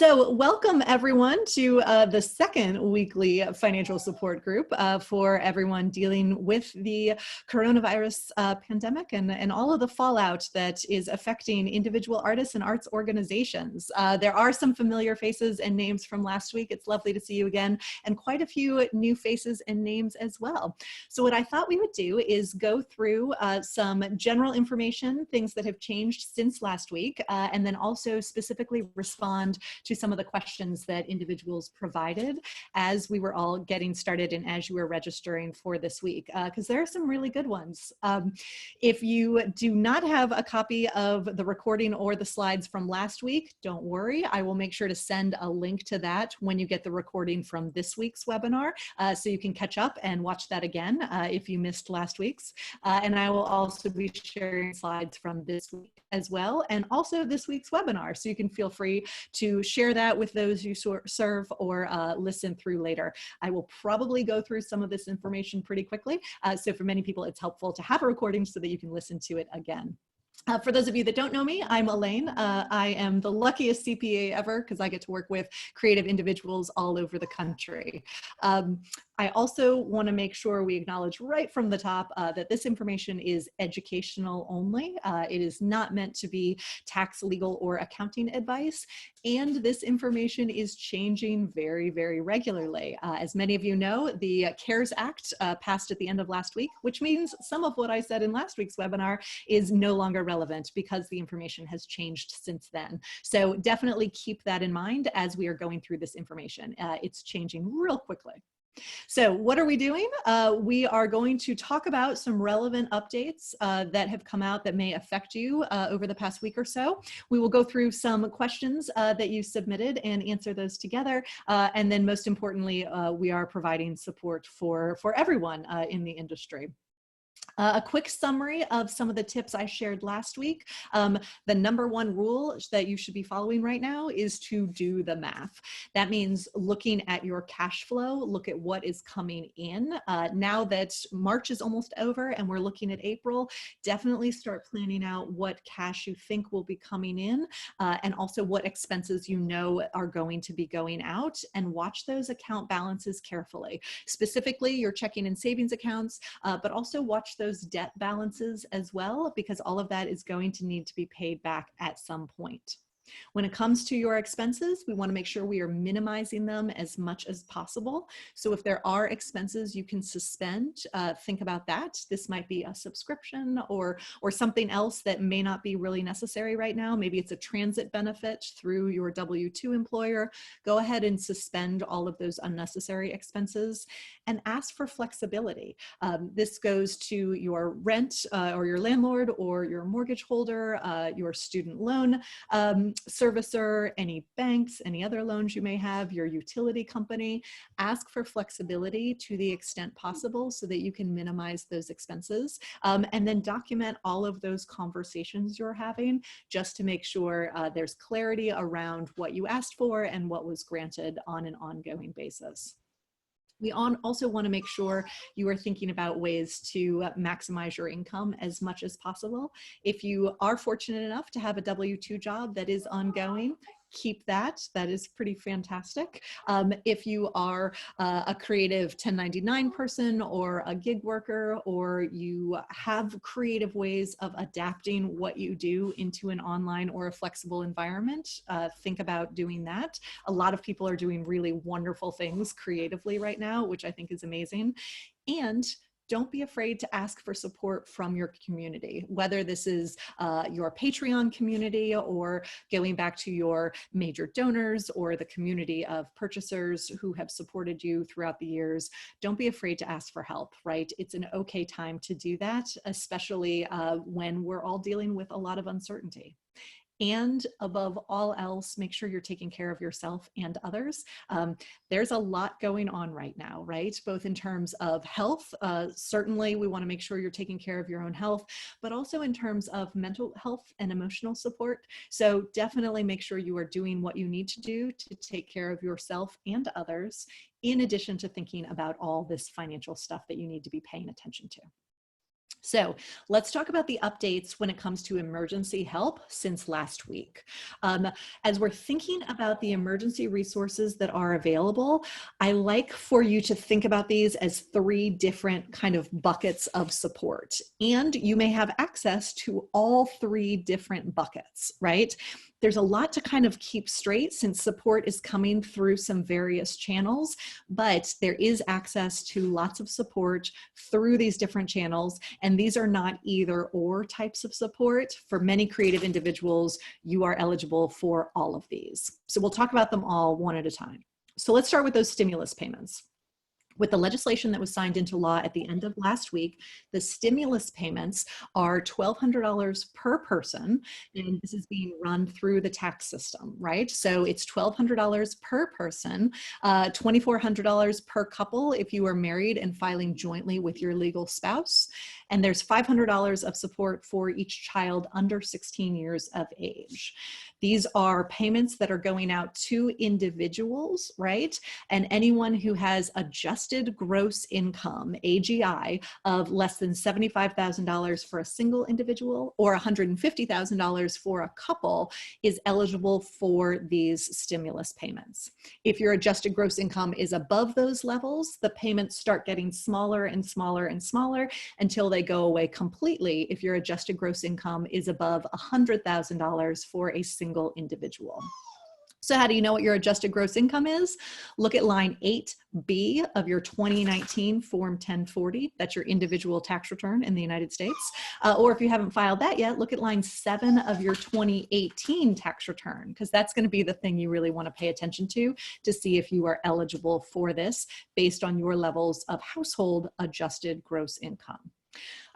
So welcome everyone to the second weekly financial support group for everyone dealing with the coronavirus pandemic and all of the fallout that is affecting individual artists and arts organizations. There are some familiar faces and names from last week. It's lovely to see you again, and quite a few new faces and names as well. So what I thought we would do is go through some general information, things that have changed since last week, and then also specifically respond to some of the questions that individuals provided as we were all getting started and as you were registering for this week, because there are some really good ones. If you do not have a copy of the recording or the slides from last week, don't worry. I will make sure to send a link to that when you get the recording from this week's webinar, so you can catch up and watch that again if you missed last week's. And I will also be sharing slides from this week as well, and also this week's webinar, so you can feel free to share that with those you serve or listen through later. I will probably go through some of this information pretty quickly, so for many people it's helpful to have a recording so that you can listen to it again. For those of you that don't know me, I'm Elaine. I am the luckiest CPA ever because I get to work with creative individuals all over the country. I also want to make sure we acknowledge right from the top that this information is educational only. It is not meant to be tax, legal, or accounting advice. And this information is changing very, very regularly. As many of you know, the CARES Act passed at the end of last week, which means some of what I said in last week's webinar is no longer relevant because the information has changed since then. So definitely keep that in mind as we are going through this information. It's changing real quickly. So what are we doing? We are going to talk about some relevant updates that have come out that may affect you over the past week or so. We will go through some questions that you submitted and answer those together. And then most importantly, we are providing support for everyone in the industry. A quick summary of some of the tips I shared last week. The #1 rule that you should be following right now is to do the math. That means looking at your cash flow, look at what is coming in. Now that March is almost over and we're looking at April, definitely start planning out what cash you think will be coming in, and also what expenses you know are going to be going out, and watch those account balances carefully. Specifically, your checking and savings accounts, but also watch those debt balances as well, because all of that is going to need to be paid back at some point. When it comes to your expenses, we want to make sure we are minimizing them as much as possible. So if there are expenses you can suspend, think about that. This might be a subscription or something else that may not be really necessary right now. Maybe it's a transit benefit through your W-2 employer. Go ahead and suspend all of those unnecessary expenses and ask for flexibility. This goes to your rent or your landlord or your mortgage holder, your student loan servicer, any banks, any other loans you may have, your utility company. Ask for flexibility to the extent possible so that you can minimize those expenses, and then document all of those conversations you're having just to make sure there's clarity around what you asked for and what was granted on an ongoing basis. We also want to make sure you are thinking about ways to maximize your income as much as possible. If you are fortunate enough to have a W-2 job that is ongoing, keep that. That is pretty fantastic. If you are a creative 1099 person or a gig worker, or you have creative ways of adapting what you do into an online or a flexible environment, think about doing that. A lot of people are doing really wonderful things creatively right now, which I think is amazing. And don't be afraid to ask for support from your community, whether this is your Patreon community or going back to your major donors or the community of purchasers who have supported you throughout the years. Don't be afraid to ask for help, right? It's an okay time to do that, especially when we're all dealing with a lot of uncertainty. And above all else, make sure you're taking care of yourself and others. There's a lot going on right now, right? Both in terms of health, certainly we want to make sure you're taking care of your own health, but also in terms of mental health and emotional support. So definitely make sure you are doing what you need to do to take care of yourself and others, in addition to thinking about all this financial stuff that you need to be paying attention to. So let's talk about the updates when it comes to emergency help since last week. As we're thinking about the emergency resources that are available, I like for you to think about these as 3 different kind of buckets of support. And you may have access to all 3 different buckets, right? There's a lot to kind of keep straight since support is coming through some various channels, but there is access to lots of support through these different channels. And these are not either or types of support. For many creative individuals, you are eligible for all of these. So we'll talk about them all one at a time. So let's start with those stimulus payments. With the legislation that was signed into law at the end of last week, the stimulus payments are $1,200 per person, and this is being run through the tax system, right? So it's $1,200 per person, $2,400 per couple if you are married and filing jointly with your legal spouse, and there's $500 of support for each child under 16 years of age. These are payments that are going out to individuals, right? And anyone who has adjusted gross income, AGI, of less than $75,000 for a single individual or $150,000 for a couple is eligible for these stimulus payments. If your adjusted gross income is above those levels, the payments start getting smaller and smaller and smaller until they go away completely if your adjusted gross income is above $100,000 for a single individual. So how do you know what your adjusted gross income is? Look at line 8B of your 2019 Form 1040. That's your individual tax return in the United States. Or if you haven't filed that yet, look at line 7 of your 2018 tax return, because that's going to be the thing you really want to pay attention to see if you are eligible for this based on your levels of household adjusted gross income.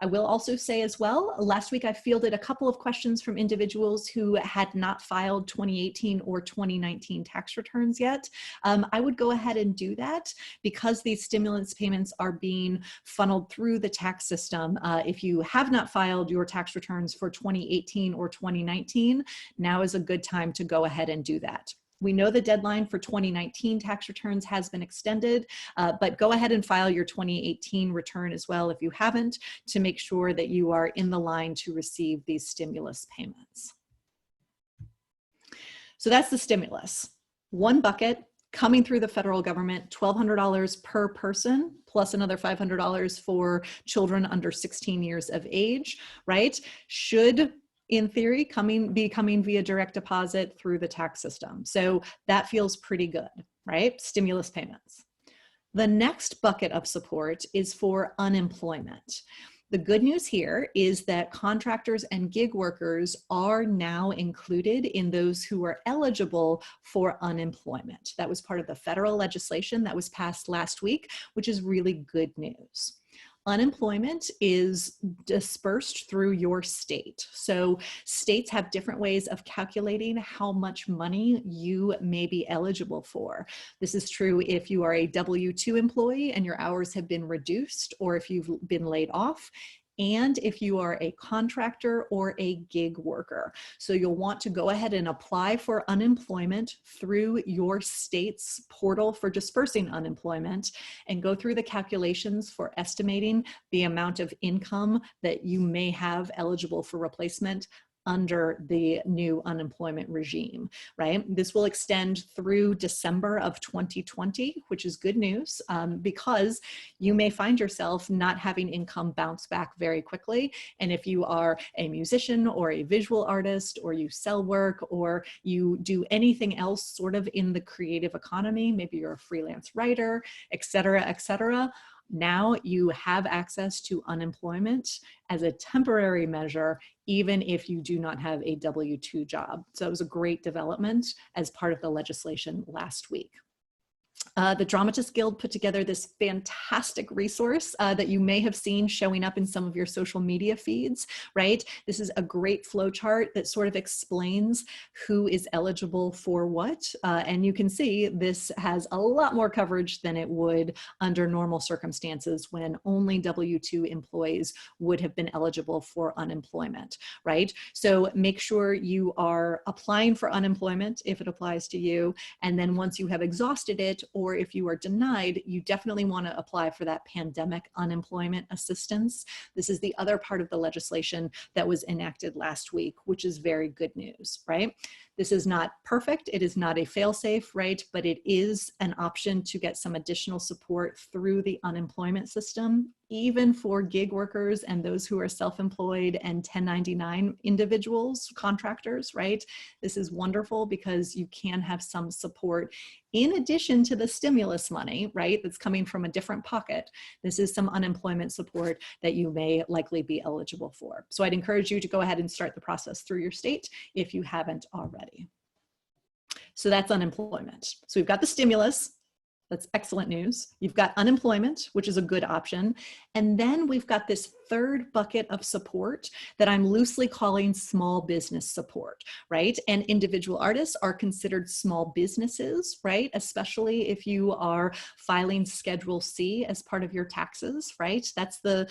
I will also say as well, last week I fielded a couple of questions from individuals who had not filed 2018 or 2019 tax returns yet. I would go ahead and do that because these stimulus payments are being funneled through the tax system. If you have not filed your tax returns for 2018 or 2019, now is a good time to go ahead and do that. We know the deadline for 2019 tax returns has been extended, but go ahead and file your 2018 return as well if you haven't, to make sure that you are in the line to receive these stimulus payments. So that's the stimulus. One bucket coming through the federal government, $1,200 per person, plus another $500 for children under 16 years of age, right? Should, in theory, be coming via direct deposit through the tax system. So that feels pretty good, right? Stimulus payments. The next bucket of support is for unemployment. The good news here is that contractors and gig workers are now included in those who are eligible for unemployment. That was part of the federal legislation that was passed last week, which is really good news. Unemployment is dispersed through your state. So states have different ways of calculating how much money you may be eligible for. This is true if you are a W-2 employee and your hours have been reduced, or if you've been laid off, and if you are a contractor or a gig worker. So you'll want to go ahead and apply for unemployment through your state's portal for dispersing unemployment and go through the calculations for estimating the amount of income that you may have eligible for replacement under the new unemployment regime, right? This will extend through December of 2020, which is good news because you may find yourself not having income bounce back very quickly. And if you are a musician or a visual artist, or you sell work, or you do anything else sort of in the creative economy, maybe you're a freelance writer, et cetera, now you have access to unemployment as a temporary measure, even if you do not have a W-2 job. So it was a great development as part of the legislation last week. The Dramatists Guild put together this fantastic resource that you may have seen showing up in some of your social media feeds, right? This is a great flow chart that sort of explains who is eligible for what. And you can see this has a lot more coverage than it would under normal circumstances when only W-2 employees would have been eligible for unemployment, right? So make sure you are applying for unemployment if it applies to you. And then once you have exhausted it, or if you are denied, you definitely want to apply for that pandemic unemployment assistance. This is the other part of the legislation that was enacted last week, which is very good news, right? This is not perfect. It is not a fail-safe, right? But it is an option to get some additional support through the unemployment system, even for gig workers and those who are self-employed and 1099 individuals, contractors, right? This is wonderful because you can have some support in addition to the stimulus money, right? That's coming from a different pocket. This is some unemployment support that you may likely be eligible for. So I'd encourage you to go ahead and start the process through your state if you haven't already. So that's unemployment. So we've got the stimulus. That's excellent news. You've got unemployment, which is a good option. And then we've got this third bucket of support that I'm loosely calling small business support, right? And individual artists are considered small businesses, right? Especially if you are filing Schedule C as part of your taxes, right? That's the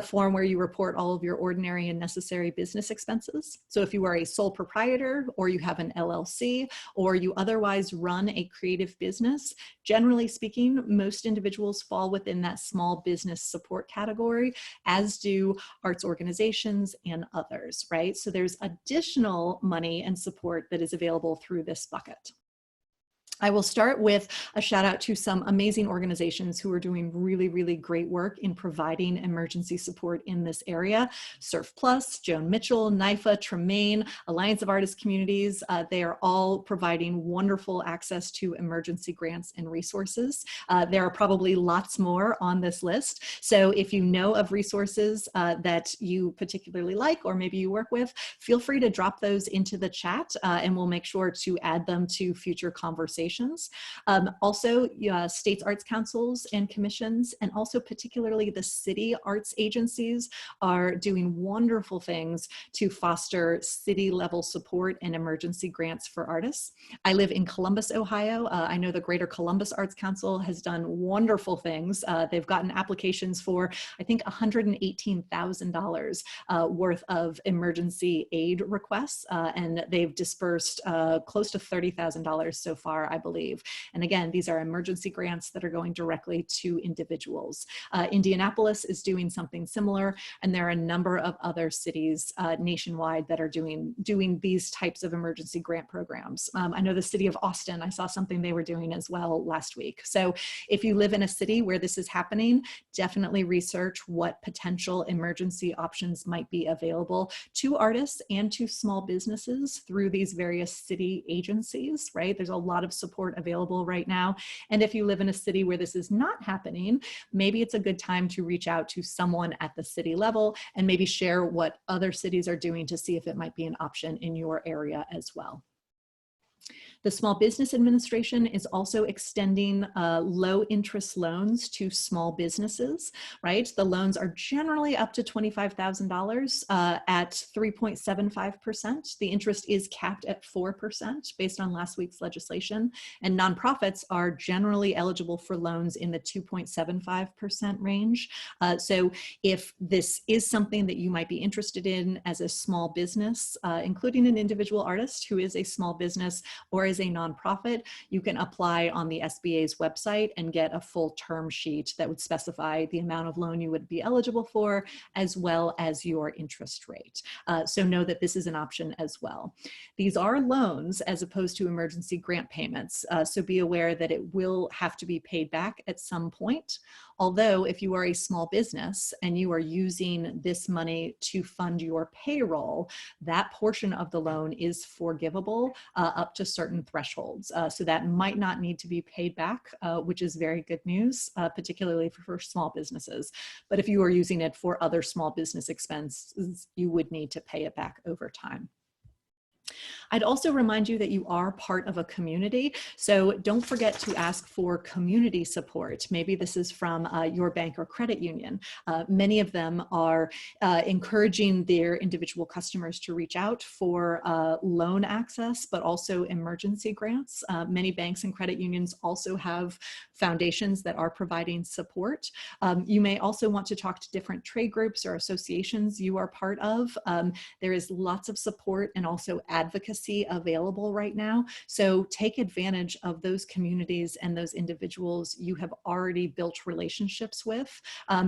form where you report all of your ordinary and necessary business expenses. So if you are a sole proprietor, or you have an LLC, or you otherwise run a creative business, generally speaking, most individuals fall within that small business support category, as do arts organizations and others, right? So there's additional money and support that is available through this bucket. I will start with a shout out to some amazing organizations who are doing really, really great work in providing emergency support in this area. Surf Plus, Joan Mitchell, NIFA, Tremaine, Alliance of Artists Communities, they are all providing wonderful access to emergency grants and resources. There are probably lots more on this list. So if you know of resources that you particularly like, or maybe you work with, feel free to drop those into the chat and we'll make sure to add them to future conversations. Also, states arts councils and commissions, and also particularly the city arts agencies, are doing wonderful things to foster city level support and emergency grants for artists. I live in Columbus, Ohio. I know the Greater Columbus Arts Council has done wonderful things. They've gotten applications for, I think, $118,000 worth of emergency aid requests, and they've dispersed close to $30,000 so far, I believe. And again, these are emergency grants that are going directly to individuals. Indianapolis is doing something similar, and there are a number of other cities nationwide that are doing these types of emergency grant programs. I know the city of Austin, I saw something they were doing as well last week. So if you live in a city where this is happening, definitely research what potential emergency options might be available to artists and to small businesses through these various city agencies, right? There's a lot of support available right now. And if you live in a city where this is not happening, maybe it's a good time to reach out to someone at the city level and maybe share what other cities are doing to see if it might be an option in your area as well. The Small Business Administration is also extending low interest loans to small businesses, right? The loans are generally up to $25,000 at 3.75%. The interest is capped at 4% based on last week's legislation, and nonprofits are generally eligible for loans in the 2.75% range. So if this is something that you might be interested in as a small business, including an individual artist who is a small business or is a nonprofit, you can apply on the SBA's website and get a full term sheet that would specify the amount of loan you would be eligible for, as well as your interest rate. So know that this is an option as well. These are loans as opposed to emergency grant payments, so be aware that it will have to be paid back at some point. Although if you are a small business and you are using this money to fund your payroll, that portion of the loan is forgivable up to certain thresholds. So that might not need to be paid back, which is very good news, particularly for small businesses. But if you are using it for other small business expenses, you would need to pay it back over time. I'd also remind you that you are part of a community, so don't forget to ask for community support. Maybe this is from your bank or credit union. Many of them are encouraging their individual customers to reach out for loan access, but also emergency grants. Many banks and credit unions also have foundations that are providing support. You may also want to talk to different trade groups or associations you are part of. There is lots of support and also advocacy advocacy available right now. So take advantage of those communities and those individuals you have already built relationships with,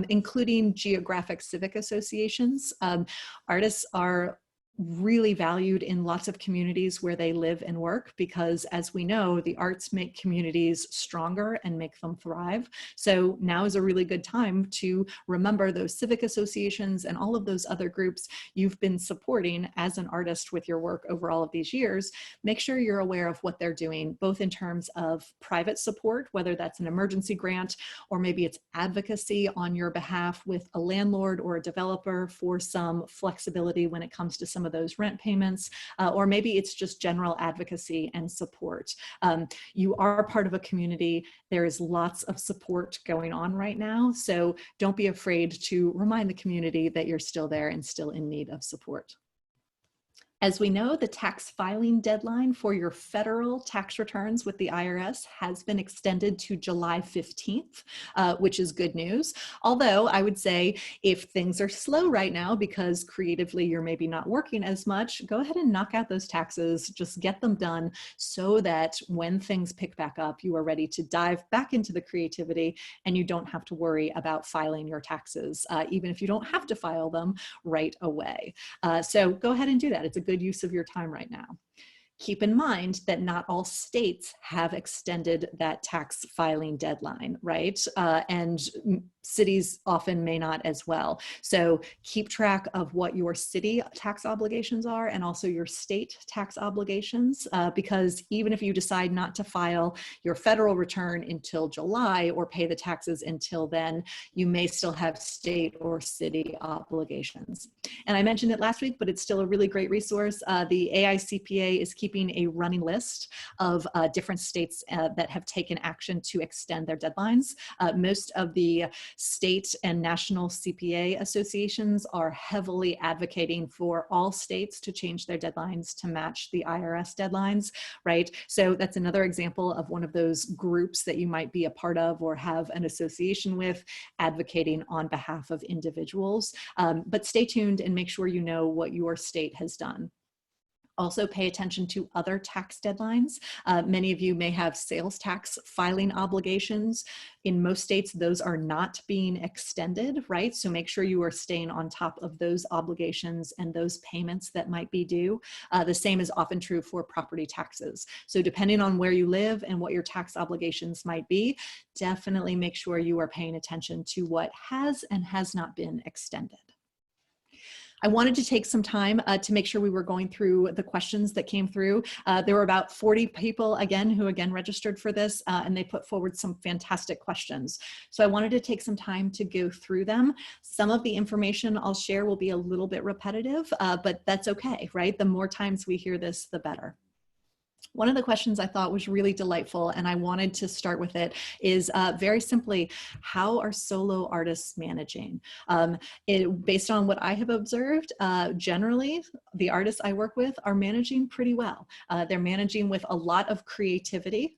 including geographic civic associations. Artists are really valued in lots of communities where they live and work, because as we know, the arts make communities stronger and make them thrive. So now is a really good time to remember those civic associations and all of those other groups you've been supporting as an artist with your work over all of these years. Make sure you're aware of what they're doing, both in terms of private support, whether that's an emergency grant, or maybe it's advocacy on your behalf with a landlord or a developer for some flexibility when it comes to some of those rent payments, or maybe it's just general advocacy and support. You are part of a community. There is lots of support going on right now, so don't be afraid to remind the community that you're still there and still in need of support. As we know, the tax filing deadline for your federal tax returns with the IRS has been extended to July 15th, which is good news. Although I would say if things are slow right now because creatively you're maybe not working as much, go ahead and knock out those taxes, just get them done so that when things pick back up, you are ready to dive back into the creativity and you don't have to worry about filing your taxes, even if you don't have to file them right away. So go ahead and do that. It's a good use of your time right now. Keep in mind that not all states have extended that tax filing deadline, right? And cities often may not as well. So keep track of what your city tax obligations are and also your state tax obligations, because even if you decide not to file your federal return until July or pay the taxes until then, you may still have state or city obligations. And I mentioned it last week, but it's still a really great resource. The AICPA is keeping a running list of different states that have taken action to extend their deadlines. Most of the state and national CPA associations are heavily advocating for all states to change their deadlines to match the IRS deadlines, right? So that's another example of one of those groups that you might be a part of or have an association with advocating on behalf of individuals. But stay tuned and make sure you know what your state has done. Also pay attention to other tax deadlines. Many of you may have sales tax filing obligations. In most states, those are not being extended, right? So make sure you are staying on top of those obligations and those payments that might be due. The same is often true for property taxes. So depending on where you live and what your tax obligations might be, definitely make sure you are paying attention to what has and has not been extended. I wanted to take some time to make sure we were going through the questions that came through. There were about 40 people who registered for this, and they put forward some fantastic questions. So I wanted to take some time to go through them. Some of the information I'll share will be a little bit repetitive, but that's okay, right? The more times we hear this, the better. One of the questions I thought was really delightful, and I wanted to start with it, is very simply, how are solo artists managing? Based on what I have observed, generally, the artists I work with are managing pretty well. They're managing with a lot of creativity.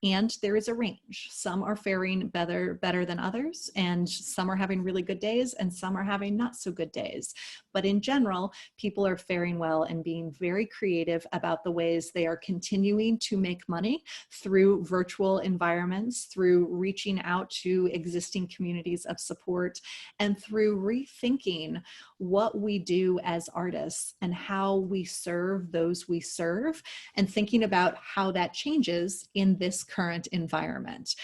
And there is a range. Some are faring better than others, and some are having really good days, and some are having not so good days. But in general, people are faring well and being very creative about the ways they are continuing to make money through virtual environments, through reaching out to existing communities of support, and through rethinking what we do as artists and how we serve those we serve, and thinking about how that changes in this current environment.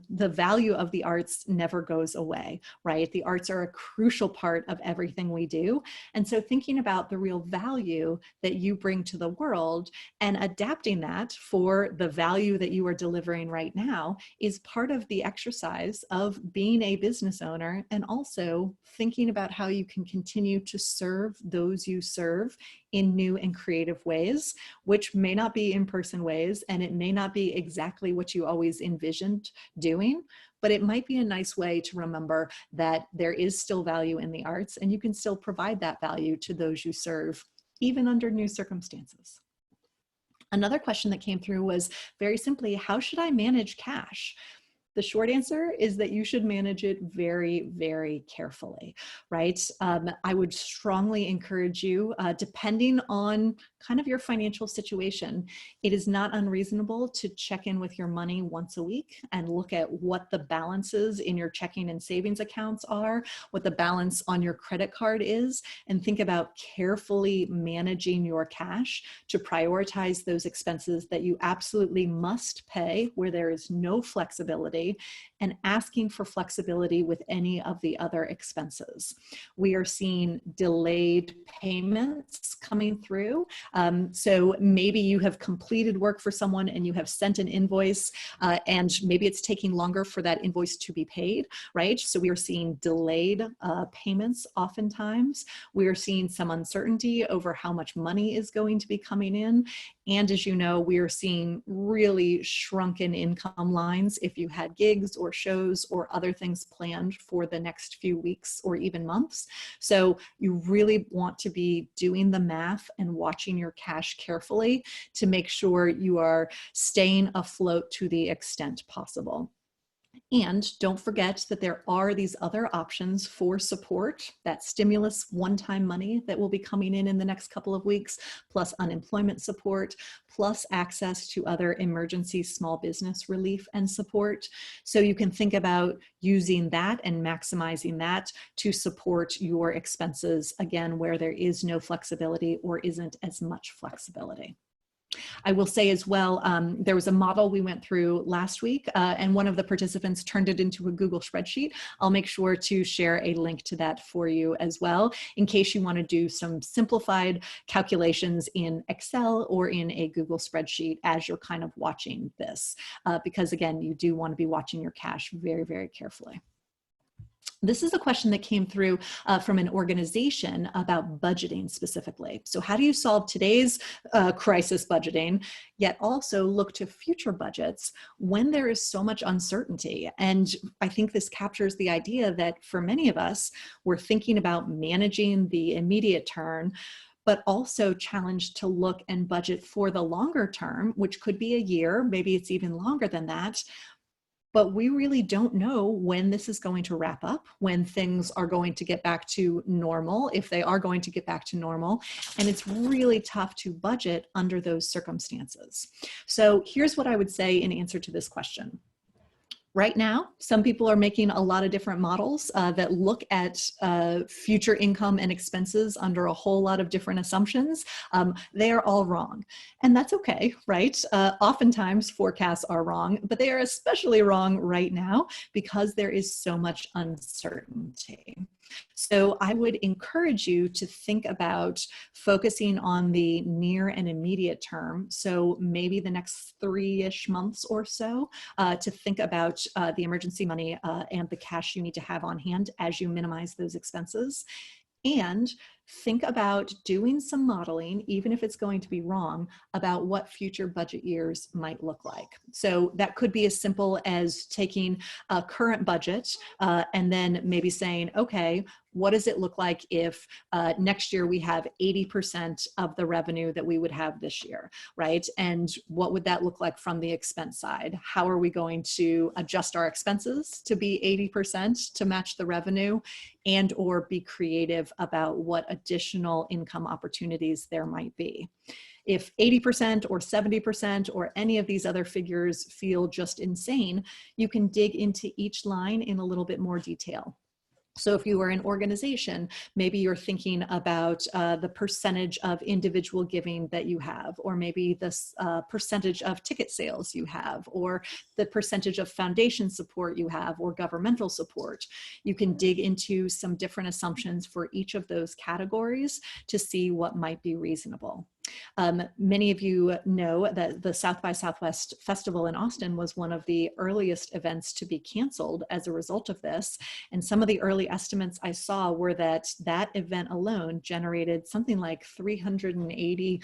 The value of the arts never goes away, right? The arts are a crucial part of everything we do. And so thinking about the real value that you bring to the world and adapting that for the value that you are delivering right now is part of the exercise of being a business owner, and also thinking about how you can continue to serve those you serve in new and creative ways, which may not be in-person ways, and it may not be exactly what you always envisioned doing, but it might be a nice way to remember that there is still value in the arts, and you can still provide that value to those you serve, even under new circumstances. Another question that came through was very simply, how should I manage cash? The short answer is that you should manage it very, very carefully, right? I would strongly encourage you, depending on kind of your financial situation, it is not unreasonable to check in with your money once a week and look at what the balances in your checking and savings accounts are, what the balance on your credit card is, and think about carefully managing your cash to prioritize those expenses that you absolutely must pay where there is no flexibility, and asking for flexibility with any of the other expenses. We are seeing delayed payments coming through. So maybe you have completed work for someone and you have sent an invoice, and maybe it's taking longer for that invoice to be paid, right? So we are seeing delayed payments oftentimes. We are seeing some uncertainty over how much money is going to be coming in. And as you know, we are seeing really shrunken income lines if you had gigs or shows or other things planned for the next few weeks or even months. So you really want to be doing the math and watching your cash carefully to make sure you are staying afloat to the extent possible. And don't forget that there are these other options for support, that stimulus one-time money that will be coming in the next couple of weeks, plus unemployment support, plus access to other emergency small business relief and support. So you can think about using that and maximizing that to support your expenses, again, where there is no flexibility or isn't as much flexibility. I will say as well, there was a model we went through last week, and one of the participants turned it into a Google spreadsheet. I'll make sure to share a link to that for you as well, in case you want to do some simplified calculations in Excel or in a Google spreadsheet as you're kind of watching this, because again, you do want to be watching your cash very, very carefully. This is a question that came through from an organization about budgeting specifically. So how do you solve today's crisis budgeting, yet also look to future budgets when there is so much uncertainty? And I think this captures the idea that for many of us, we're thinking about managing the immediate term, but also challenged to look and budget for the longer term, which could be a year, maybe it's even longer than that. But we really don't know when this is going to wrap up, when things are going to get back to normal, if they are going to get back to normal. And it's really tough to budget under those circumstances. So here's what I would say in answer to this question. Right now, some people are making a lot of different models that look at future income and expenses under a whole lot of different assumptions. They are all wrong. And that's okay, right? Oftentimes forecasts are wrong, but they are especially wrong right now because there is so much uncertainty. So I would encourage you to think about focusing on the near and immediate term. So maybe the next 3-ish months or so to think about the emergency money and the cash you need to have on hand as you minimize those expenses. And think about doing some modeling, even if it's going to be wrong, about what future budget years might look like. So that could be as simple as taking a current budget and then maybe saying, okay, what does it look like if next year we have 80% of the revenue that we would have this year, right? And what would that look like from the expense side? How are we going to adjust our expenses to be 80% to match the revenue, and or be creative about what additional income opportunities there might be? If 80% or 70% or any of these other figures feel just insane, you can dig into each line in a little bit more detail. So if you are an organization, maybe you're thinking about the percentage of individual giving that you have, or maybe the percentage of ticket sales you have, or the percentage of foundation support you have, or governmental support. You can dig into some different assumptions for each of those categories to see what might be reasonable. Many of you know that the South by Southwest Festival in Austin was one of the earliest events to be canceled as a result of this. And some of the early estimates I saw were that that event alone generated something like $380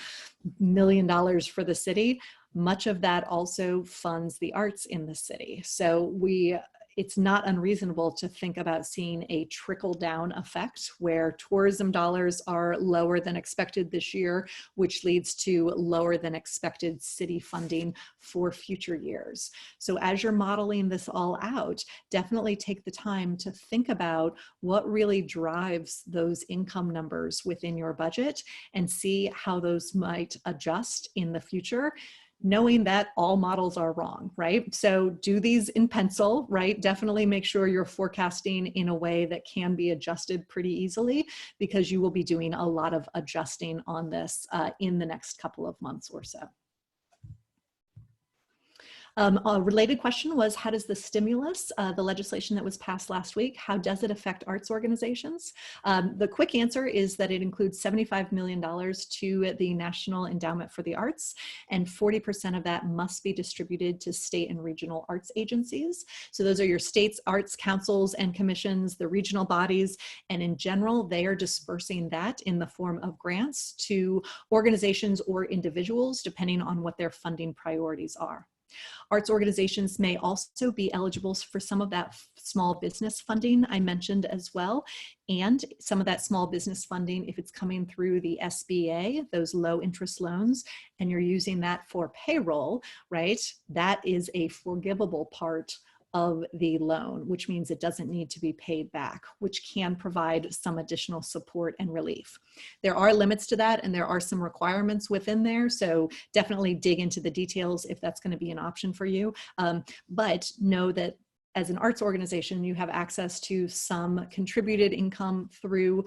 million for the city. Much of that also funds the arts in the city. So we it's not unreasonable to think about seeing a trickle-down effect where tourism dollars are lower than expected this year, which leads to lower than expected city funding for future years. So as you're modeling this all out, definitely take the time to think about what really drives those income numbers within your budget and see how those might adjust in the future, knowing that all models are wrong, right? So do these in pencil, right? Definitely make sure you're forecasting in a way that can be adjusted pretty easily, because you will be doing a lot of adjusting on this in the next couple of months or so. A related question was, how does the stimulus, the legislation that was passed last week, how does it affect arts organizations? The quick answer is that it includes $75 million to the National Endowment for the Arts, and 40% of that must be distributed to state and regional arts agencies. So those are your states' arts councils and commissions, the regional bodies, and in general, they are dispersing that in the form of grants to organizations or individuals, depending on what their funding priorities are. Arts organizations may also be eligible for some of that small business funding I mentioned as well. And some of that small business funding, if it's coming through the SBA, those low interest loans, and you're using that for payroll, right? That is a forgivable part of the loan, which means it doesn't need to be paid back, which can provide some additional support and relief. There are limits to that, and there are some requirements within there, so definitely dig into the details if that's going to be an option for you. But know that as an arts organization, you have access to some contributed income through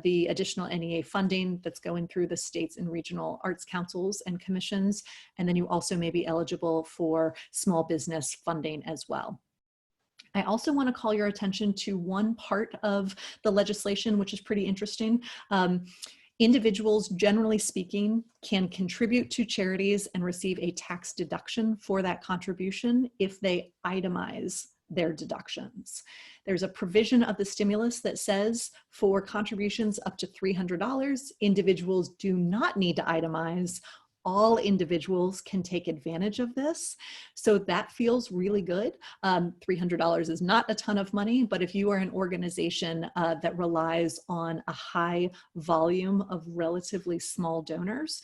the additional NEA funding that's going through the states and regional arts councils and commissions. And then you also may be eligible for small business funding as well. I also want to call your attention to one part of the legislation, which is pretty interesting. Individuals, generally speaking, can contribute to charities and receive a tax deduction for that contribution if they itemize their deductions. There's a provision of the stimulus that says for contributions up to $300, individuals do not need to itemize. All individuals can take advantage of this. So that feels really good. $300 is not a ton of money, but if you are an organization that relies on a high volume of relatively small donors,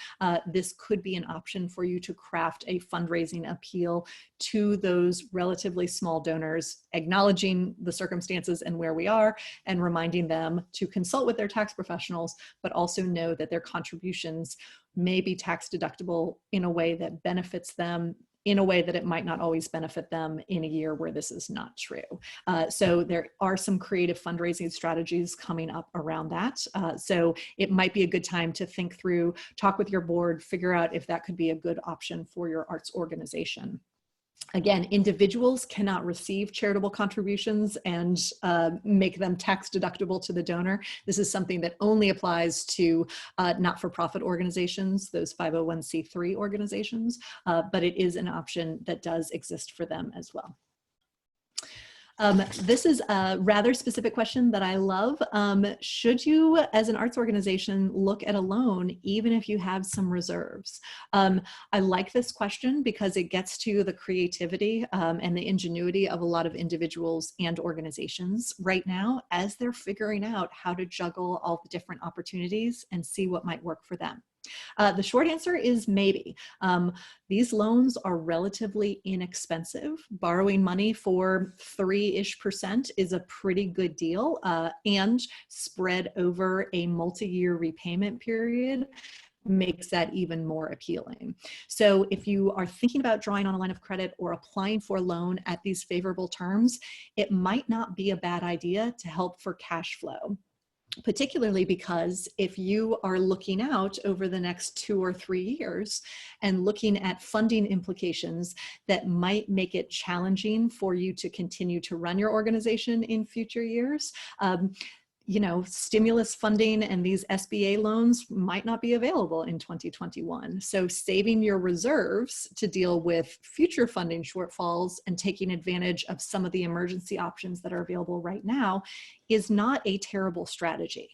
this could be an option for you to craft a fundraising appeal to those relatively small donors, acknowledging the circumstances and where we are, and reminding them to consult with their tax professionals, but also know that their contributions may be tax deductible in a way that benefits them, in a way that it might not always benefit them in a year where this is not true. So there are some creative fundraising strategies coming up around that. So it might be a good time to think through, talk with your board, figure out if that could be a good option for your arts organization. Again, individuals cannot receive charitable contributions and make them tax deductible to the donor. This is something that only applies to not-for-profit organizations, those 501c3 organizations, but it is an option that does exist for them as well. This is a rather specific question that I love. Should you, as an arts organization, look at a loan even if you have some reserves? I like this question because it gets to the creativity and the ingenuity of a lot of individuals and organizations right now as they're figuring out how to juggle all the different opportunities and see what might work for them. The short answer is maybe. These loans are relatively inexpensive. Borrowing money for 3-ish% is a pretty good deal, and spread over a multi-year repayment period makes that even more appealing. So if you are thinking about drawing on a line of credit or applying for a loan at these favorable terms, it might not be a bad idea to help for cash flow. Particularly because if you are looking out over the next 2 or 3 years and looking at funding implications that might make it challenging for you to continue to run your organization in future years, you know, stimulus funding and these SBA loans might not be available in 2021. So saving your reserves to deal with future funding shortfalls and taking advantage of some of the emergency options that are available right now is not a terrible strategy.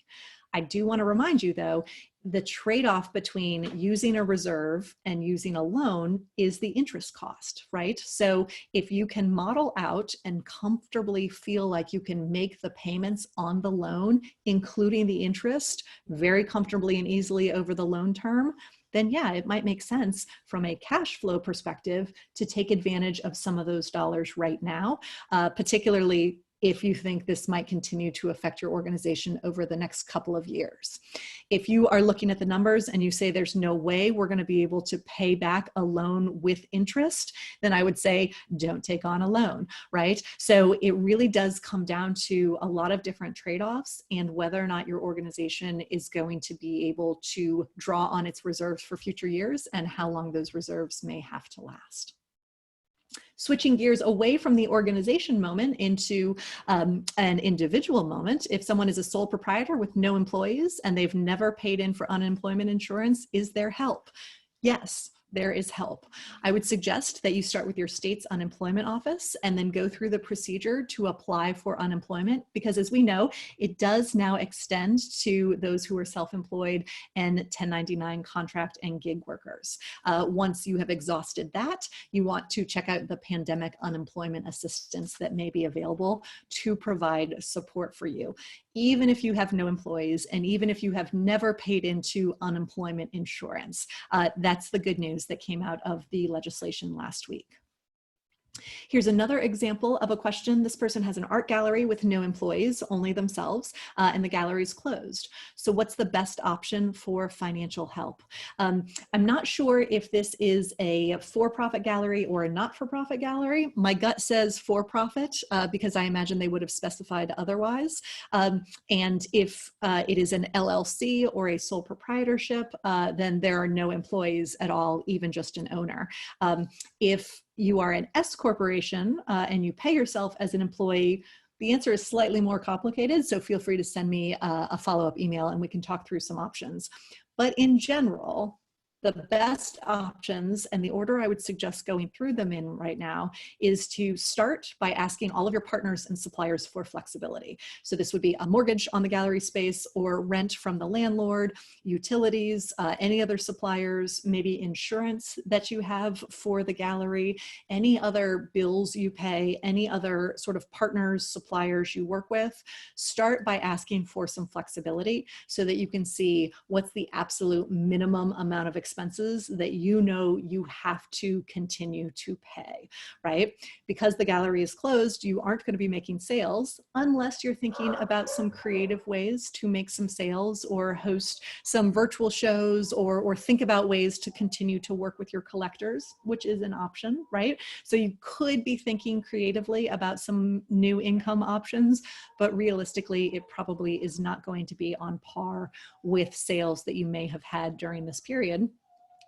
I do want to remind you though, the trade-off between using a reserve and using a loan is the interest cost, right? So if you can model out and comfortably feel like you can make the payments on the loan, including the interest, very comfortably and easily over the loan term, then yeah, it might make sense from a cash flow perspective to take advantage of some of those dollars right now, particularly if you think this might continue to affect your organization over the next couple of years. If you are looking at the numbers and you say there's no way we're going to be able to pay back a loan with interest, then I would say don't take on a loan, right? So it really does come down to a lot of different trade-offs and whether or not your organization is going to be able to draw on its reserves for future years and how long those reserves may have to last. Switching gears away from the organization moment into an individual moment, if someone is a sole proprietor with no employees and they've never paid in for unemployment insurance, is there help? Yes. There is help. I would suggest that you start with your state's unemployment office and then go through the procedure to apply for unemployment, because as we know, it does now extend to those who are self-employed and 1099 contract and gig workers. Once you have exhausted that, you want to check out the pandemic unemployment assistance that may be available to provide support for you. Even if you have no employees and even if you have never paid into unemployment insurance, that's the good news that came out of the legislation last week. Here's another example of a question. This person has an art gallery with no employees, only themselves, and the gallery is closed. So what's the best option for financial help? I'm not sure if this is a for-profit gallery or a not-for-profit gallery. My gut says for-profit because I imagine they would have specified otherwise. And if it is an LLC or a sole proprietorship, then there are no employees at all, even just an owner. If you are an S corporation and you pay yourself as an employee, the answer is slightly more complicated, so feel free to send me a follow-up email and we can talk through some options. But in general, the best options and the order I would suggest going through them in right now is to start by asking all of your partners and suppliers for flexibility. So this would be a mortgage on the gallery space or rent from the landlord, utilities, any other suppliers, maybe insurance that you have for the gallery, any other bills you pay, any other sort of partners, suppliers you work with. Start by asking for some flexibility so that you can see what's the absolute minimum amount of expenses that you know you have to continue to pay, right? Because the gallery is closed, you aren't going to be making sales unless you're thinking about some creative ways to make some sales or host some virtual shows or think about ways to continue to work with your collectors, which is an option, right? So you could be thinking creatively about some new income options, but realistically, it probably is not going to be on par with sales that you may have had during this period.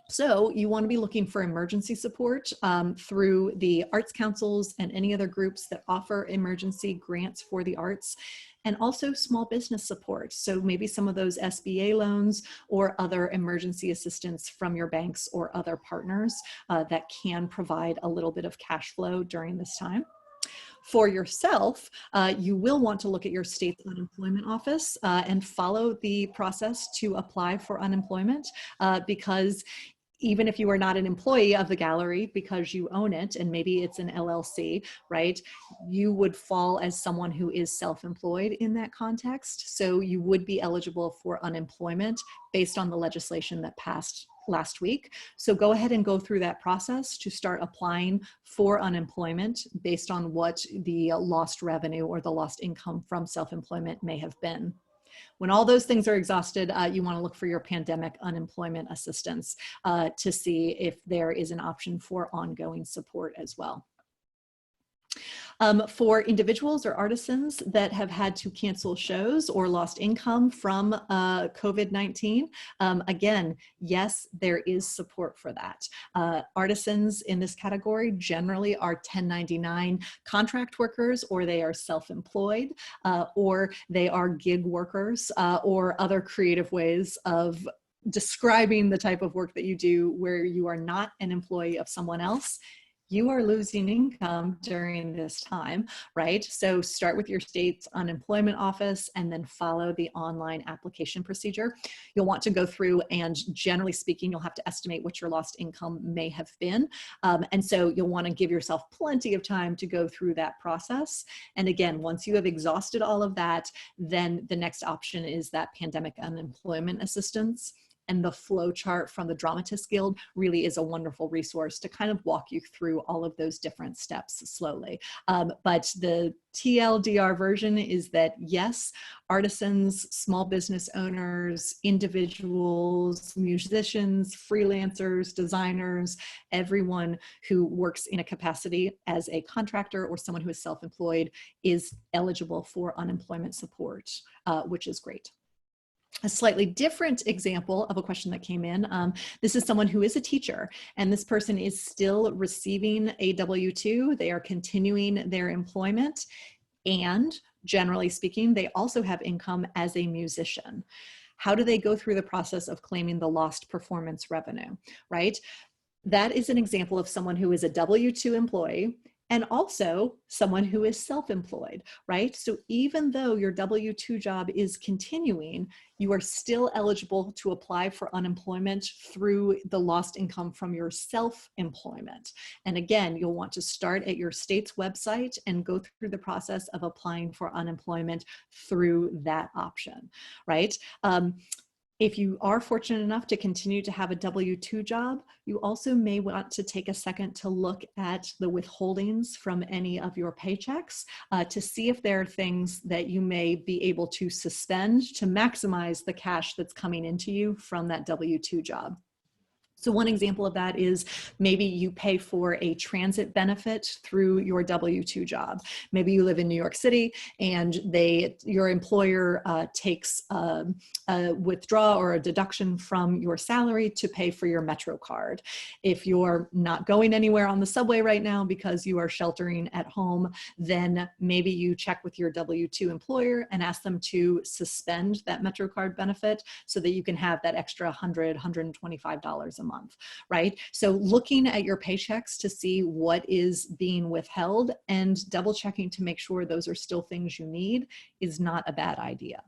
So you want to be looking for emergency support through the arts councils and any other groups that offer emergency grants for the arts, and also small business support. So maybe some of those SBA loans or other emergency assistance from your banks or other partners that can provide a little bit of cash flow during this time. For yourself, you will want to look at your state's unemployment office and follow the process to apply for unemployment because even if you are not an employee of the gallery because you own it and maybe it's an LLC, right, you would fall as someone who is self-employed in that context. So you would be eligible for unemployment based on the legislation that passed last week. So go ahead and go through that process to start applying for unemployment based on what the lost revenue or the lost income from self-employment may have been. When all those things are exhausted, you want to look for your pandemic unemployment assistance to see if there is an option for ongoing support as well. For individuals or artisans that have had to cancel shows or lost income from COVID-19, again, yes, there is support for that. Artisans in this category generally are 1099 contract workers, or they are self-employed, or they are gig workers, or other creative ways of describing the type of work that you do where you are not an employee of someone else. you are losing income during this time, right? So start with your state's unemployment office and then follow the online application procedure. You'll want to go through, and generally speaking, you'll have to estimate what your lost income may have been. And so you'll want to give yourself plenty of time to go through that process. And again, once you have exhausted all of that, then the next option is that pandemic unemployment assistance. And the flow chart from the Dramatists Guild really is a wonderful resource to kind of walk you through all of those different steps slowly. But the TLDR version is that yes, artisans, small business owners, individuals, musicians, freelancers, designers, everyone who works in a capacity as a contractor or someone who is self-employed is eligible for unemployment support, which is great. A slightly different example of a question that came in. This is someone who is a teacher, and this person is still receiving a W-2. They are continuing their employment, and generally speaking, they also have income as a musician. How do they go through the process of claiming the lost performance revenue, right? That is an example of someone who is a W-2 employee and also someone who is self-employed, right? So even though your W-2 job is continuing, you are still eligible to apply for unemployment through the lost income from your self-employment. And again, you'll want to start at your state's website and go through the process of applying for unemployment through that option, right? If you are fortunate enough to continue to have a W-2 job, you also may want to take a second to look at the withholdings from any of your paychecks to see if there are things that you may be able to suspend to maximize the cash that's coming into you from that W-2 job. So one example of that is maybe you pay for a transit benefit through your W-2 job. Maybe you live in New York City and your employer takes a withdraw or a deduction from your salary to pay for your Metro card. If you're not going anywhere on the subway right now because you are sheltering at home, then maybe you check with your W-2 employer and ask them to suspend that Metro card benefit so that you can have that extra $100, $125 a month, right? So looking at your paychecks to see what is being withheld and double checking to make sure those are still things you need is not a bad idea.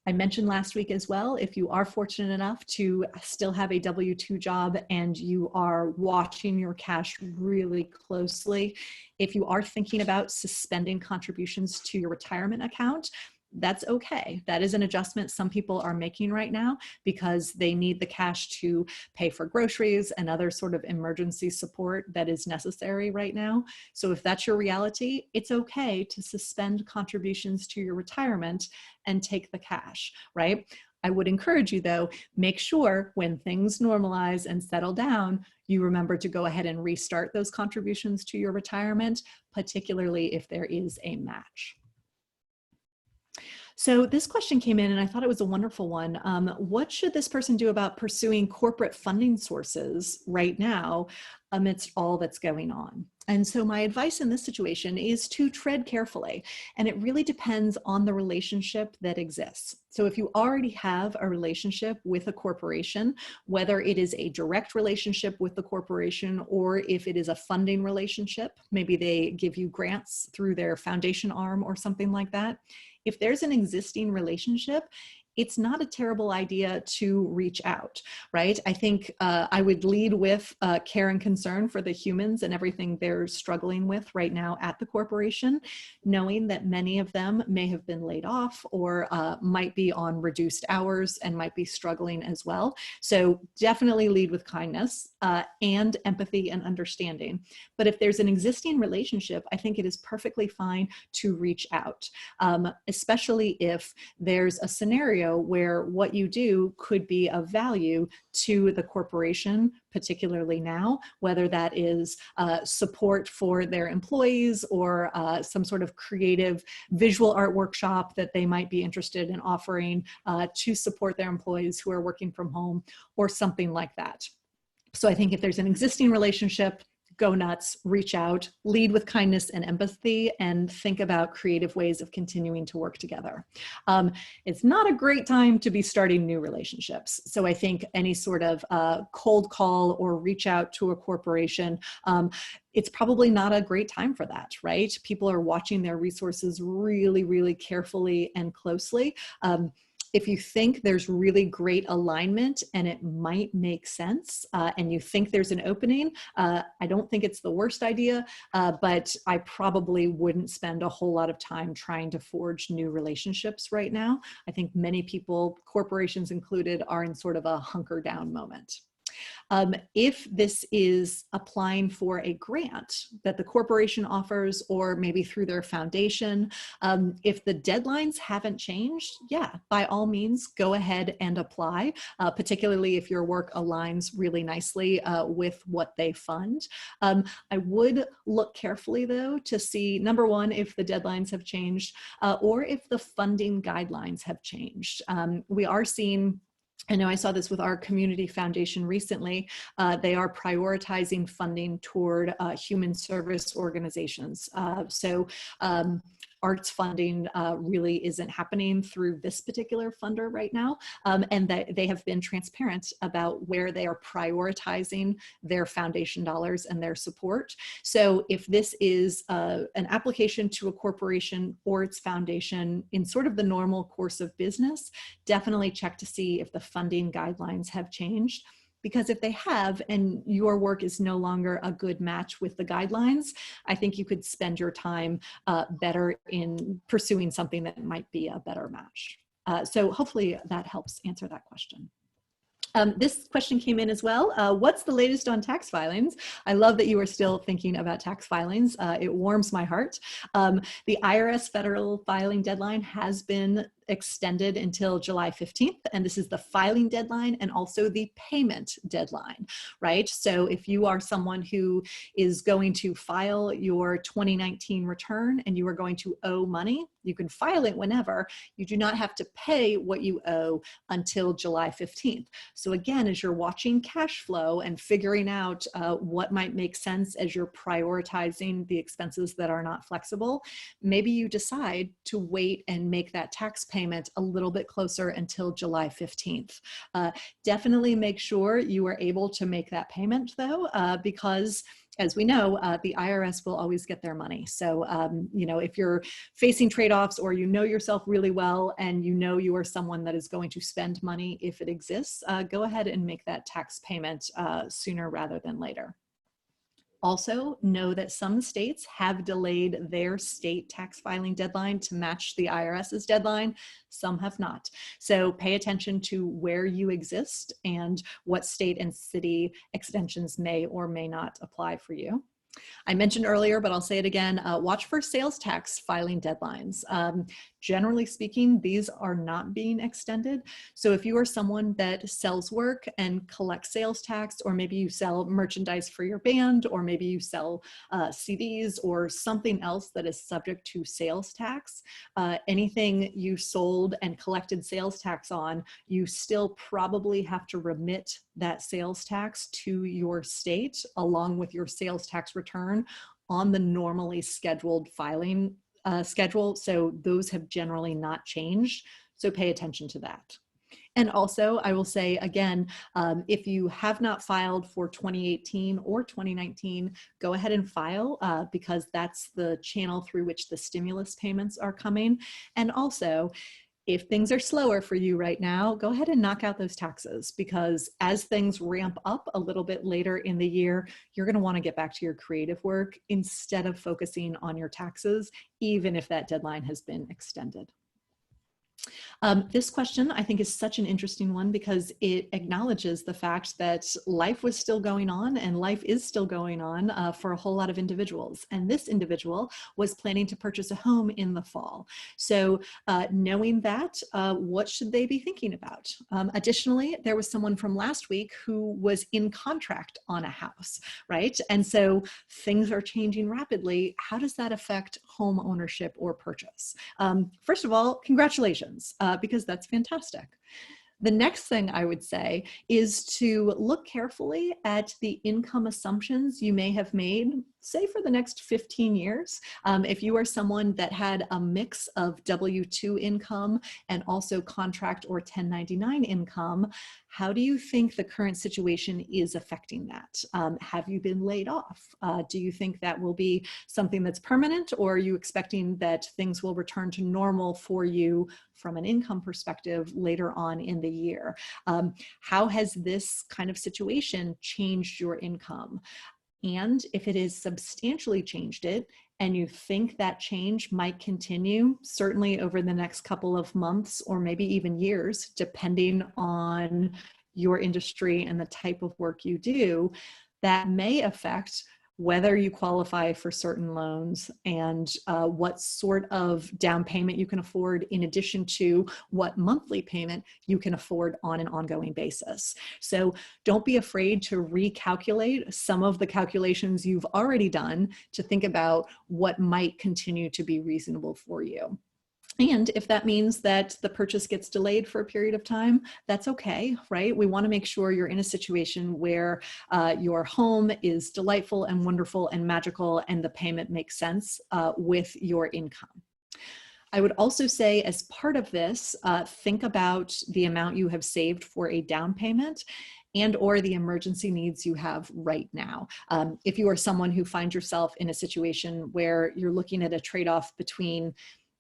I mentioned last week as well, if you are fortunate enough to still have a W-2 job and you are watching your cash really closely, if you are thinking about suspending contributions to your retirement account, that's okay. That is an adjustment some people are making right now because they need the cash to pay for groceries and other sort of emergency support that is necessary right now. So if that's your reality, it's okay to suspend contributions to your retirement and take the cash, right? I would encourage you though, make sure when things normalize and settle down, you remember to go ahead and restart those contributions to your retirement, particularly if there is a match. So this question came in and I thought it was a wonderful one. What should this person do about pursuing corporate funding sources right now amidst all that's going on? And so my advice in this situation is to tread carefully, and it really depends on the relationship that exists. So if you already have a relationship with a corporation, whether it is a direct relationship with the corporation or if it is a funding relationship, maybe they give you grants through their foundation arm or something like that. If there's an existing relationship, it's not a terrible idea to reach out, right? I think I would lead with care and concern for the humans and everything they're struggling with right now at the corporation, knowing that many of them may have been laid off or might be on reduced hours and might be struggling as well. So definitely lead with kindness and empathy and understanding. But if there's an existing relationship, I think it is perfectly fine to reach out, especially if there's a scenario where what you do could be of value to the corporation, particularly now, whether that is support for their employees or some sort of creative visual art workshop that they might be interested in offering to support their employees who are working from home or something like that. So I think if there's an existing relationship, go nuts, reach out, lead with kindness and empathy, and think about creative ways of continuing to work together. It's not a great time to be starting new relationships. So I think any sort of cold call or reach out to a corporation, it's probably not a great time for that, right? People are watching their resources really, really carefully and closely. If you think there's really great alignment and it might make sense, and you think there's an opening, I don't think it's the worst idea, but I probably wouldn't spend a whole lot of time trying to forge new relationships right now. I think many people, corporations included, are in sort of a hunker down moment. If this is applying for a grant that the corporation offers, or maybe through their foundation, if the deadlines haven't changed, yeah, by all means, go ahead and apply, particularly if your work aligns really nicely with what they fund. I would look carefully, though, to see, number one, if the deadlines have changed, or if the funding guidelines have changed. We are seeing, I know I saw this with our community foundation recently. They are prioritizing funding toward human service organizations. Arts funding really isn't happening through this particular funder right now, and that they have been transparent about where they are prioritizing their foundation dollars and their support. So if this is an application to a corporation or its foundation in sort of the normal course of business, definitely check to see if the funding guidelines have changed. Because if they have, and your work is no longer a good match with the guidelines, I think you could spend your time better in pursuing something that might be a better match. So hopefully that helps answer that question. This question came in as well. What's the latest on tax filings? I love that you are still thinking about tax filings. It warms my heart. The IRS federal filing deadline has been extended until July 15th, and this is the filing deadline and also the payment deadline, right? So if you are someone who is going to file your 2019 return and you are going to owe money, you can file it whenever. You do not have to pay what you owe until July 15th. So again, as you're watching cash flow and figuring out what might make sense as you're prioritizing the expenses that are not flexible, maybe you decide to wait and make that tax payment a little bit closer until July 15th. Definitely make sure you are able to make that payment, though, because as we know, the IRS will always get their money. So, you know, if you're facing trade-offs, or you know yourself really well and you know you are someone that is going to spend money if it exists, go ahead and make that tax payment sooner rather than later. Also, know that some states have delayed their state tax filing deadline to match the IRS's deadline. Some have not. So pay attention to where you exist and what state and city extensions may or may not apply for you. I mentioned earlier, but I'll say it again, watch for sales tax filing deadlines. Generally speaking, these are not being extended. So if you are someone that sells work and collects sales tax, or maybe you sell merchandise for your band, or maybe you sell CDs or something else that is subject to sales tax, anything you sold and collected sales tax on, you still probably have to remit that sales tax to your state along with your sales tax return on the normally scheduled filing schedule. So those have generally not changed. So pay attention to that. And also, I will say again, if you have not filed for 2018 or 2019, go ahead and file because that's the channel through which the stimulus payments are coming. And also, if things are slower for you right now, go ahead and knock out those taxes, because as things ramp up a little bit later in the year, you're going to want to get back to your creative work instead of focusing on your taxes, even if that deadline has been extended. This question, I think, is such an interesting one because it acknowledges the fact that life was still going on and life is still going on for a whole lot of individuals. And this individual was planning to purchase a home in the fall. So knowing that, what should they be thinking about? Additionally, there was someone from last week who was in contract on a house, right? And so things are changing rapidly. How does that affect home ownership or purchase? First of all, congratulations. Because that's fantastic. The next thing I would say is to look carefully at the income assumptions you may have made, say for the next 15 years. If you are someone that had a mix of W-2 income and also contract or 1099 income, how do you think the current situation is affecting that? Have you been laid off? Do you think that will be something that's permanent, or are you expecting that things will return to normal for you from an income perspective later on in the year? How has this kind of situation changed your income? And if it has substantially changed it, and you think that change might continue, certainly over the next couple of months or maybe even years, depending on your industry and the type of work you do, that may affect whether you qualify for certain loans and what sort of down payment you can afford, in addition to what monthly payment you can afford on an ongoing basis. So don't be afraid to recalculate some of the calculations you've already done to think about what might continue to be reasonable for you. And if that means that the purchase gets delayed for a period of time, that's okay, right? We want to make sure you're in a situation where your home is delightful and wonderful and magical, and the payment makes sense with your income. I would also say, as part of this, think about the amount you have saved for a down payment and or the emergency needs you have right now. If you are someone who finds yourself in a situation where you're looking at a trade-off between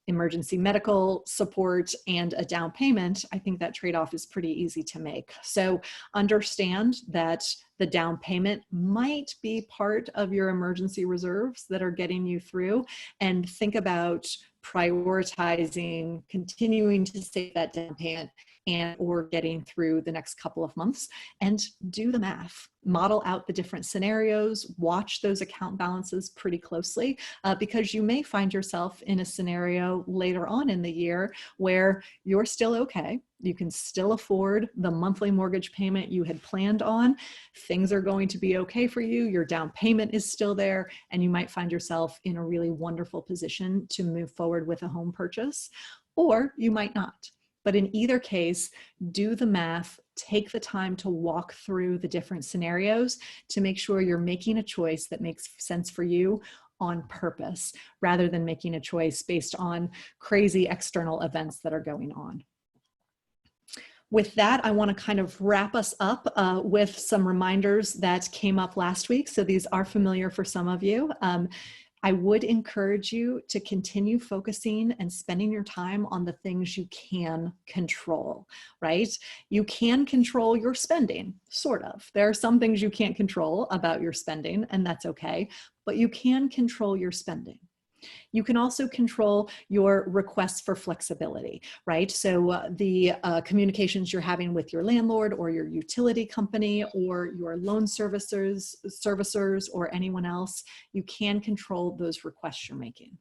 emergency medical support and a down payment, I think that trade-off is pretty easy to make. So understand that the down payment might be part of your emergency reserves that are getting you through, and think about prioritizing continuing to save that down payment and or getting through the next couple of months, and do the math. Model out the different scenarios, watch those account balances pretty closely, because you may find yourself in a scenario later on in the year where you're still okay. You can still afford the monthly mortgage payment you had planned on. Things are going to be okay for you. Your down payment is still there, and you might find yourself in a really wonderful position to move forward with a home purchase, or you might not. But in either case, do the math, take the time to walk through the different scenarios to make sure you're making a choice that makes sense for you on purpose, rather than making a choice based on crazy external events that are going on. With that, I want to kind of wrap us up with some reminders that came up last week. So these are familiar for some of you. I would encourage you to continue focusing and spending your time on the things you can control, right? You can control your spending, sort of. There are some things you can't control about your spending, and that's okay, but you can control your spending. You can also control your requests for flexibility, right? So the communications you're having with your landlord or your utility company or your loan servicers or anyone else, you can control those requests you're making.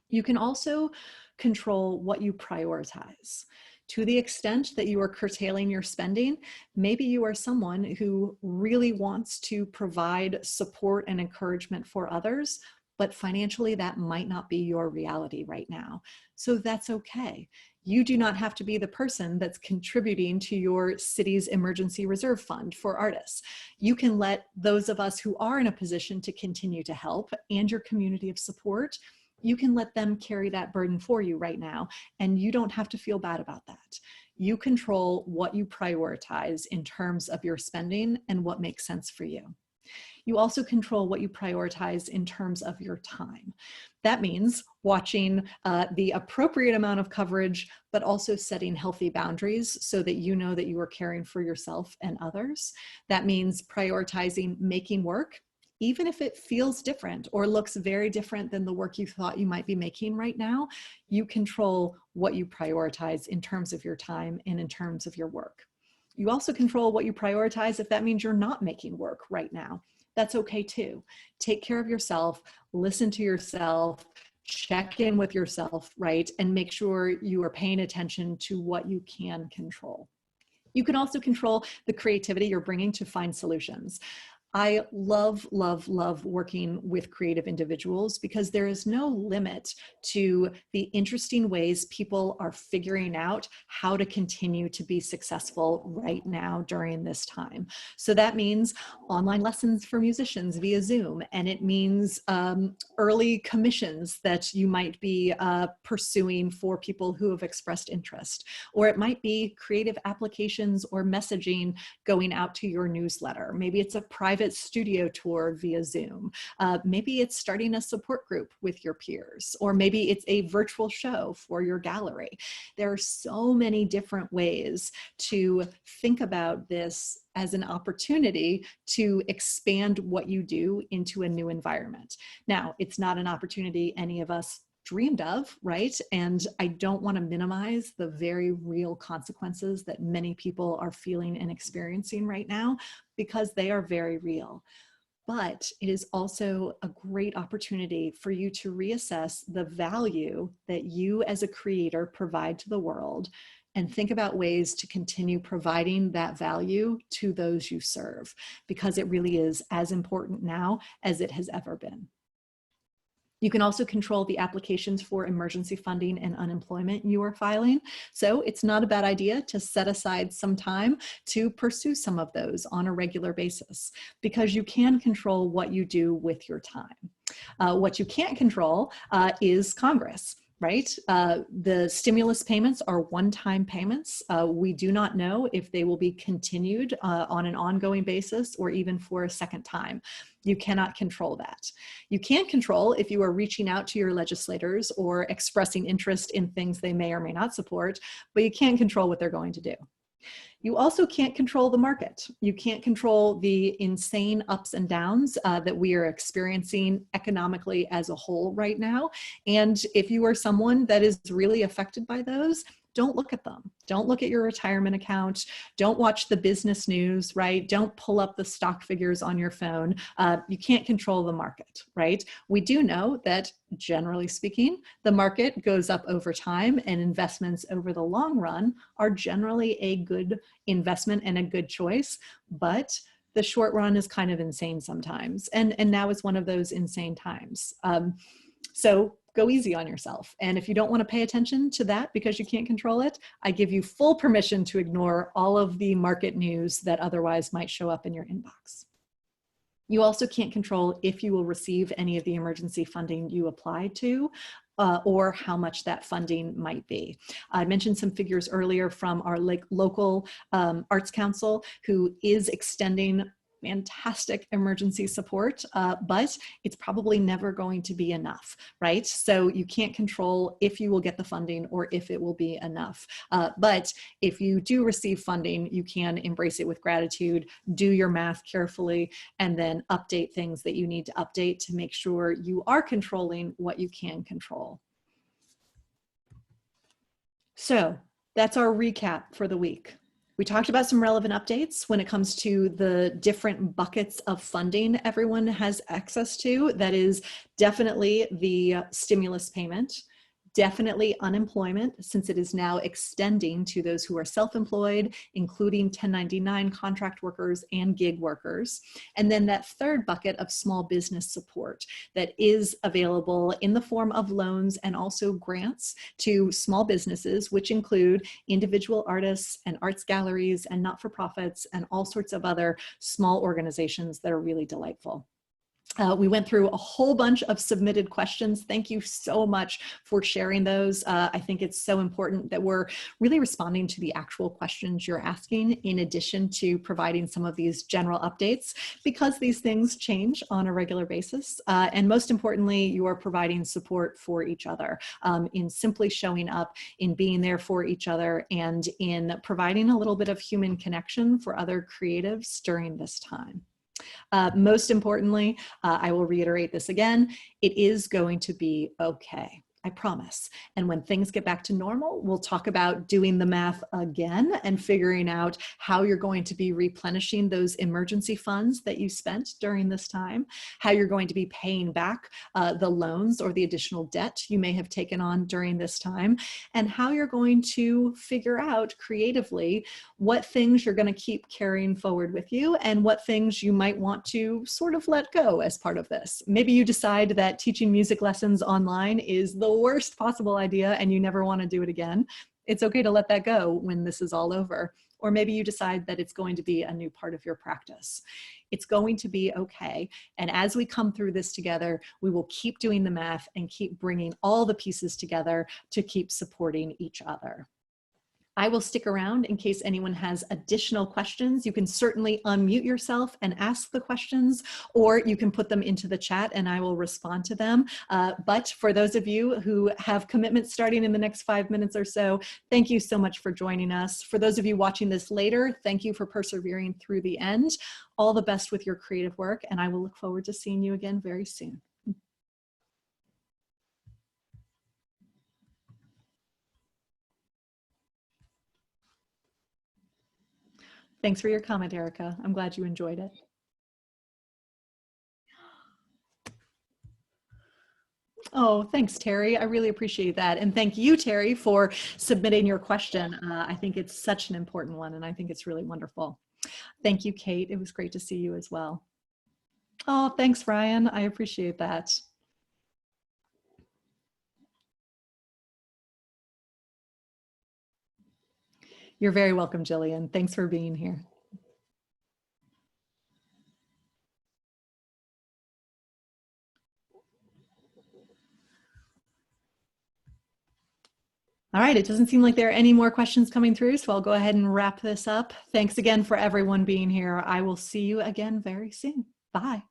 You can also control what you prioritize. To the extent that you are curtailing your spending, maybe you are someone who really wants to provide support and encouragement for others, but financially that might not be your reality right now. So that's okay. You do not have to be the person that's contributing to your city's emergency reserve fund for artists. You can let those of us who are in a position to continue to help, and your community of support, you can let them carry that burden for you right now, and you don't have to feel bad about that. You control what you prioritize in terms of your spending and what makes sense for you. You also control what you prioritize in terms of your time. That means watching the appropriate amount of coverage, but also setting healthy boundaries so that you know that you are caring for yourself and others. That means prioritizing making work, even if it feels different or looks very different than the work you thought you might be making right now. You control what you prioritize in terms of your time and in terms of your work. You also control what you prioritize if that means you're not making work right now. That's okay too. Take care of yourself, listen to yourself, check in with yourself, right? And make sure you are paying attention to what you can control. You can also control the creativity you're bringing to find solutions. I love, love, love working with creative individuals because there is no limit to the interesting ways people are figuring out how to continue to be successful right now during this time. So that means online lessons for musicians via Zoom, and it means early commissions that you might be pursuing for people who have expressed interest, or it might be creative applications or messaging going out to your newsletter. Maybe it's a private studio tour via Zoom. Maybe it's starting a support group with your peers, or maybe it's a virtual show for your gallery. There are so many different ways to think about this as an opportunity to expand what you do into a new environment. Now, it's not an opportunity any of us dreamed of, right? And I don't want to minimize the very real consequences that many people are feeling and experiencing right now, because they are very real. But it is also a great opportunity for you to reassess the value that you as a creator provide to the world, and think about ways to continue providing that value to those you serve, because it really is as important now as it has ever been. You can also control the applications for emergency funding and unemployment you are filing. So it's not a bad idea to set aside some time to pursue some of those on a regular basis, because you can control what you do with your time. What you can't control is Congress. Right? The stimulus payments are one-time payments. We do not know if they will be continued on an ongoing basis or even for a second time. You cannot control that. You can't control if you are reaching out to your legislators or expressing interest in things they may or may not support, but you can't control what they're going to do. You also can't control the market. You can't control the insane ups and downs that we are experiencing economically as a whole right now. And if you are someone that is really affected by those, don't look at them. Don't look at your retirement account. Don't watch the business news, right? Don't pull up the stock figures on your phone. You can't control the market, right? We do know that, generally speaking, the market goes up over time, and investments over the long run are generally a good investment and a good choice, but the short run is kind of insane sometimes. And now is one of those insane times. So go easy on yourself. And if you don't want to pay attention to that because you can't control it, I give you full permission to ignore all of the market news that otherwise might show up in your inbox. You also can't control if you will receive any of the emergency funding you applied to, or how much that funding might be. I mentioned some figures earlier from our local Arts Council, who is extending fantastic emergency support, but it's probably never going to be enough, right? So you can't control if you will get the funding or if it will be enough. But if you do receive funding, you can embrace it with gratitude, do your math carefully, and then update things that you need to update to make sure you are controlling what you can control. So that's our recap for the week. We talked about some relevant updates when it comes to the different buckets of funding everyone has access to. That is definitely the stimulus payment, definitely unemployment, since it is now extending to those who are self-employed, including 1099 contract workers and gig workers. And then that third bucket of small business support that is available in the form of loans and also grants to small businesses, which include individual artists and arts galleries and not-for-profits and all sorts of other small organizations that are really delightful. We went through a whole bunch of submitted questions. Thank you so much for sharing those. I think it's so important that we're really responding to the actual questions you're asking, in addition to providing some of these general updates, because these things change on a regular basis. And most importantly, you are providing support for each other in simply showing up, in being there for each other, and in providing a little bit of human connection for other creatives during this time. Most importantly, I will reiterate this again, it is going to be okay. I promise. And when things get back to normal, we'll talk about doing the math again and figuring out how you're going to be replenishing those emergency funds that you spent during this time, how you're going to be paying back the loans or the additional debt you may have taken on during this time, and how you're going to figure out creatively what things you're going to keep carrying forward with you and what things you might want to sort of let go as part of this. Maybe you decide that teaching music lessons online is the worst possible idea and you never want to do it again. It's okay to let that go when this is all over. Or maybe you decide that it's going to be a new part of your practice. It's going to be okay. And as we come through this together, we will keep doing the math and keep bringing all the pieces together to keep supporting each other. I will stick around in case anyone has additional questions. You can certainly unmute yourself and ask the questions, or you can put them into the chat and I will respond to them. But for those of you who have commitments starting in the next 5 minutes or so, thank you so much for joining us. For those of you watching this later, thank you for persevering through the end. All the best with your creative work, and I will look forward to seeing you again very soon. Thanks for your comment, Erica. I'm glad you enjoyed it. Oh, thanks, Terry. I really appreciate that. And thank you, Terry, for submitting your question. I think it's such an important one, and I think it's really wonderful. Thank you, Kate. It was great to see you as well. Oh, thanks, Ryan. I appreciate that. You're very welcome, Jillian. Thanks for being here. All right, it doesn't seem like there are any more questions coming through, so I'll go ahead and wrap this up. Thanks again for everyone being here. I will see you again very soon. Bye.